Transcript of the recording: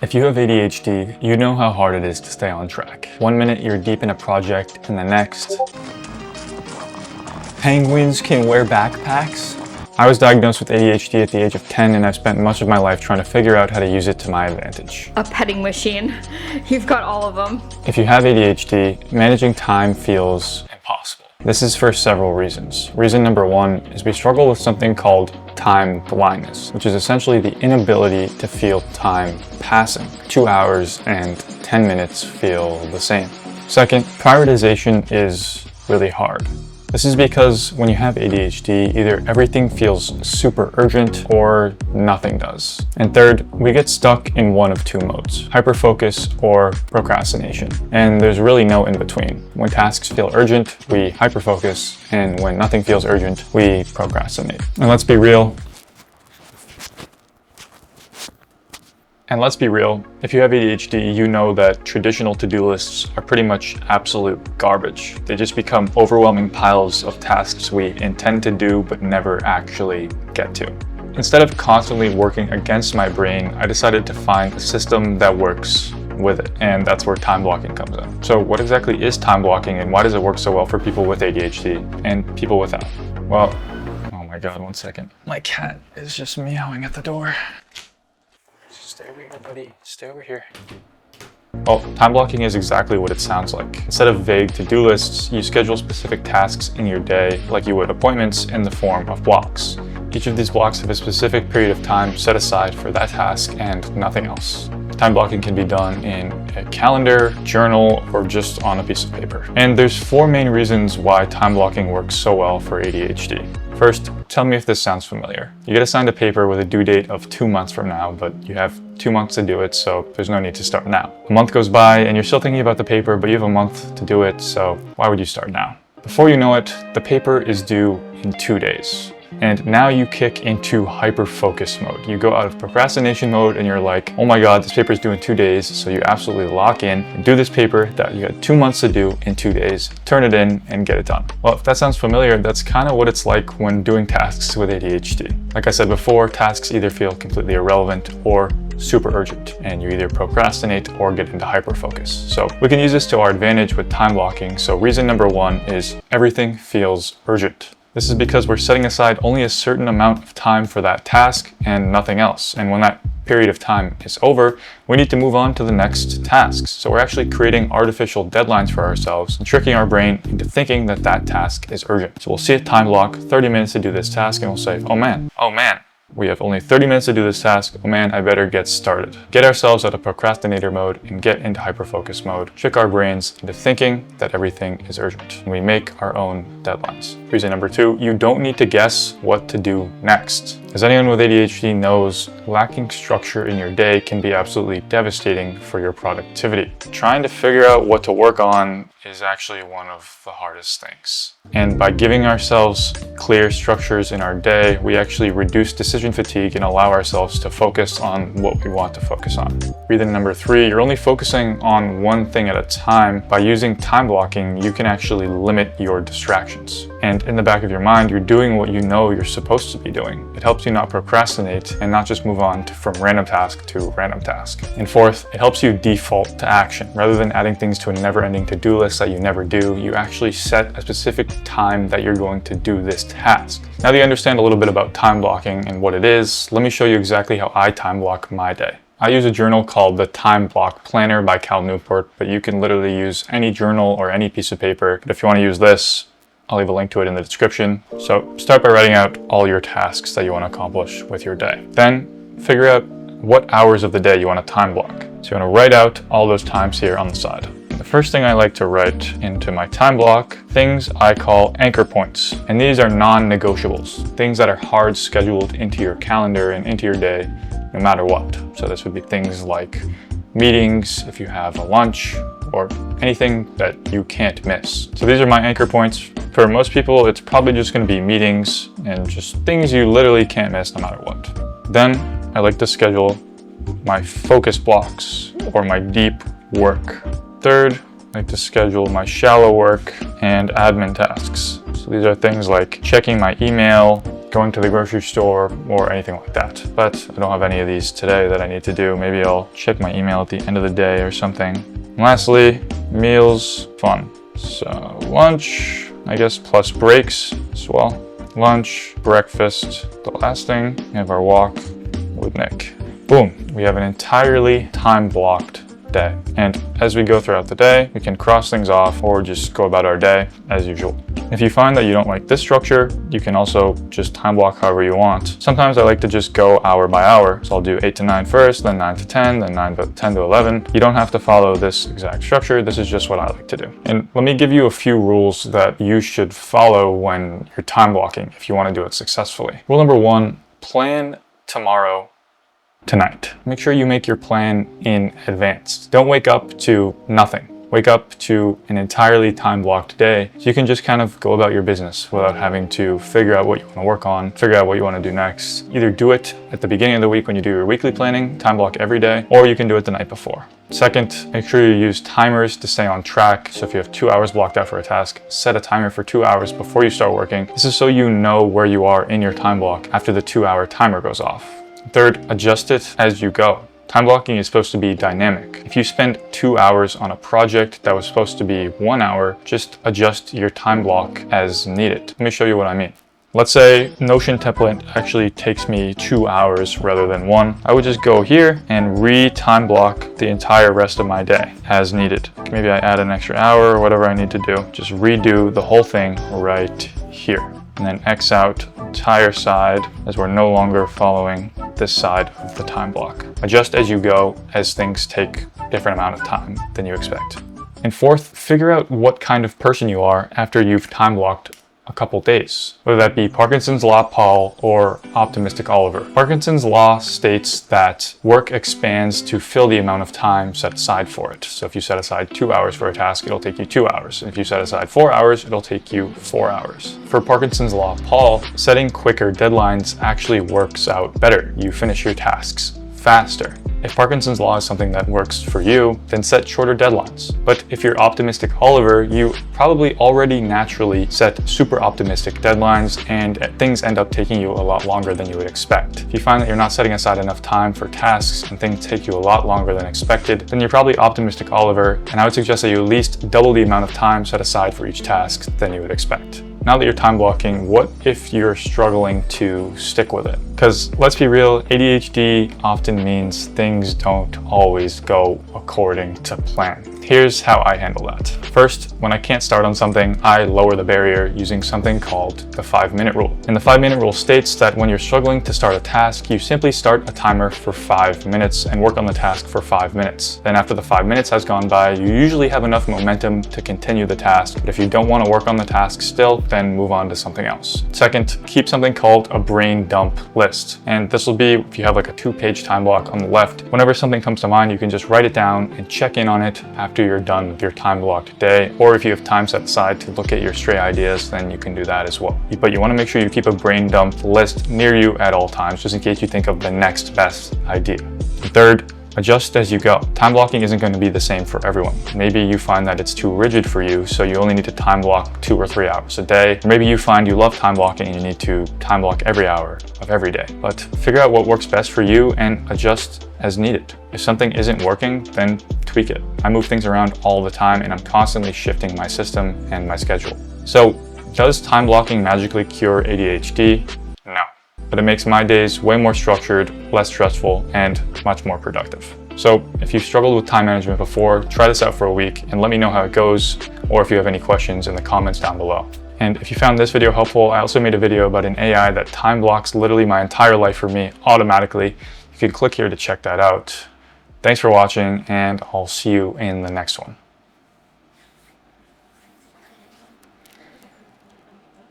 If you have ADHD, you know how hard it is to stay on track. One minute you're deep in a project, and the next, penguins can wear backpacks? I was diagnosed with ADHD at the age of 10, and I've spent much of my life trying to figure out how to use it to my advantage. A petting machine. You've got all of them. If you have ADHD, managing time feels impossible. This is for several reasons. Reason number one is we struggle with something called time blindness, which is essentially the inability to feel time passing. 2 hours and 10 minutes feel the same. Second, prioritization is really hard. This is because when you have ADHD, either everything feels super urgent or nothing does. And third, we get stuck in one of two modes, hyperfocus or procrastination. And there's really no in between. When tasks feel urgent, we hyperfocus, and when nothing feels urgent, we procrastinate. And let's be real, if you have ADHD, you know that traditional to-do lists are pretty much absolute garbage. They just become overwhelming piles of tasks we intend to do but never actually get to. Instead of constantly working against my brain, I decided to find a system that works with it, and that's where time blocking comes in. So what exactly is time blocking, and why does it work so well for people with ADHD and people without? Well, oh my god, 1 second. My cat is just meowing at the door. Stay over here, buddy. Stay over here. Well, time blocking is exactly what it sounds like. Instead of vague to-do lists, you schedule specific tasks in your day like you would appointments in the form of blocks. Each of these blocks have a specific period of time set aside for that task and nothing else. Time blocking can be done in a calendar, journal, or just on a piece of paper. And there's 4 main reasons why time blocking works so well for ADHD. First, tell me if this sounds familiar. You get assigned a paper with a due date of 2 months from now, but you have 2 months to do it, so there's no need to start now. A month goes by and you're still thinking about the paper, but you have a month to do it, so why would you start now? Before you know it, the paper is due in 2 days. And now you kick into hyper-focus mode. You go out of procrastination mode and you're like, oh my god, this paper is due in 2 days. So you absolutely lock in and do this paper that you had 2 months to do in 2 days, turn it in and get it done. Well, if that sounds familiar, that's kind of what it's like when doing tasks with ADHD. Like I said before, tasks either feel completely irrelevant or super urgent, and you either procrastinate or get into hyperfocus. So we can use this to our advantage with time blocking. So reason number one is everything feels urgent. This is because we're setting aside only a certain amount of time for that task and nothing else. And when that period of time is over, we need to move on to the next tasks. So we're actually creating artificial deadlines for ourselves and tricking our brain into thinking that that task is urgent. So we'll see a time block, 30 minutes to do this task, and we'll say, oh man, we have only 30 minutes to do this task. Oh man, I better get started. Get ourselves out of procrastinator mode and get into hyperfocus mode. Trick our brains into thinking that everything is urgent. And we make our own deadlines. Reason number two, you don't need to guess what to do next. As anyone with ADHD knows, lacking structure in your day can be absolutely devastating for your productivity. Trying to figure out what to work on is actually one of the hardest things. And by giving ourselves clear structures in our day, we actually reduce decision fatigue and allow ourselves to focus on what we want to focus on. Reason number three, you're only focusing on one thing at a time. By using time blocking, you can actually limit your distractions. And in the back of your mind, you're doing what you know you're supposed to be doing. It helps you not procrastinate and not just move on from random task to random task. And fourth, it helps you default to action. Rather than adding things to a never-ending to-do list that you never do, you actually set a specific time that you're going to do this task. Now that you understand a little bit about time blocking and what it is, let me show you exactly how I time block my day. I use a journal called the Time Block Planner by Cal Newport, but you can literally use any journal or any piece of paper. But if you want to use this, I'll leave a link to it in the description. So start by writing out all your tasks that you want to accomplish with your day. Then figure out what hours of the day you want to time block. So you want to write out all those times here on the side. The first thing I like to write into my time block, things I call anchor points. And these are non-negotiables, things that are hard scheduled into your calendar and into your day, no matter what. So this would be things like meetings, if you have a lunch, or anything that you can't miss. So these are my anchor points. For most people, it's probably just going to be meetings and just things you literally can't miss no matter what. Then I like to schedule my focus blocks or my deep work. Third, I like to schedule my shallow work and admin tasks. So these are things like checking my email, going to the grocery store, or anything like that. But I don't have any of these today that I need to do. Maybe I'll check my email at the end of the day or something. And lastly, meals, fun. So lunch, I guess, plus breaks as well. Lunch, breakfast, the last thing, we have our walk with Nick. Boom, we have an entirely time-blocked day. And as we go throughout the day, we can cross things off or just go about our day as usual. If you find that you don't like this structure, you can also just time block however you want. Sometimes I like to just go hour by hour. So I'll do 8 to 9 first, then 9 to 10, then 10 to 11. You don't have to follow this exact structure. This is just what I like to do. And let me give you a few rules that you should follow when you're time blocking if you want to do it successfully. Rule number 1, plan tomorrow tonight. Make sure you make your plan in advance. Don't wake up to nothing. Wake up to an entirely time-blocked day so you can just kind of go about your business without having to figure out what you want to work on, figure out what you want to do next. Either do it at the beginning of the week when you do your weekly planning, time block every day, or you can do it the night before. Second, make sure you use timers to stay on track. So if you have 2 hours blocked out for a task, set a timer for 2 hours before you start working. This is so you know where you are in your time block after the 2-hour timer goes off. Third, adjust it as you go. Time blocking is supposed to be dynamic. If you spend 2 hours on a project that was supposed to be 1 hour, just adjust your time block as needed. Let me show you what I mean. Let's say Notion template actually takes me 2 hours rather than 1. I would just go here and re-time block the entire rest of my day as needed. Maybe I add an extra hour or whatever I need to do. Just redo the whole thing right here. And then X out entire side as we're no longer following this side of the time block. Adjust as you go as things take a different amount of time than you expect. And fourth, figure out what kind of person you are after you've time blocked a couple days, whether that be Parkinson's law Paul or optimistic Oliver. Parkinson's law states that work expands to fill the amount of time set aside for it. So if you set aside 2 hours for a task, it'll take you 2 hours. If you set aside 4 hours, it'll take you 4 hours. For Parkinson's law Paul, setting quicker deadlines actually works out better. You finish your tasks faster. If Parkinson's law is something that works for you, then set shorter deadlines. But if you're optimistic Oliver, you probably already naturally set super optimistic deadlines and things end up taking you a lot longer than you would expect. If you find that you're not setting aside enough time for tasks and things take you a lot longer than expected, then you're probably optimistic Oliver, and I would suggest that you at least double the amount of time set aside for each task than you would expect. Now that you're time blocking, what if you're struggling to stick with it? Because let's be real, ADHD often means things don't always go according to plan. Here's how I handle that. First, when I can't start on something, I lower the barrier using something called the 5-minute rule. And the 5-minute rule states that when you're struggling to start a task, you simply start a timer for 5 minutes and work on the task for 5 minutes. Then after the 5 minutes has gone by, you usually have enough momentum to continue the task. But if you don't want to work on the task still, then move on to something else. Second, keep something called a brain dump list. And this will be if you have like a 2-page time block on the left. Whenever something comes to mind, you can just write it down and check in on it after you're done with your time blocked day. Or if you have time set aside to look at your stray ideas, then you can do that as well. But you want to make sure you keep a brain dump list near you at all times, just in case you think of the next best idea. Third, adjust as you go. Time blocking isn't going to be the same for everyone. Maybe you find that it's too rigid for you, so you only need to time block 2 or 3 hours a day. Or maybe you find you love time blocking and you need to time block every hour of every day. But figure out what works best for you and adjust as needed. If something isn't working, then tweak it. I move things around all the time and I'm constantly shifting my system and my schedule. So, does time blocking magically cure ADHD? No. But it makes my days way more structured, less stressful, and much more productive. So if you've struggled with time management before, try this out for a week and let me know how it goes, or if you have any questions in the comments down below. And if you found this video helpful, I also made a video about an AI that time blocks literally my entire life for me automatically. You can click here to check that out. Thanks for watching, and I'll see you in the next one.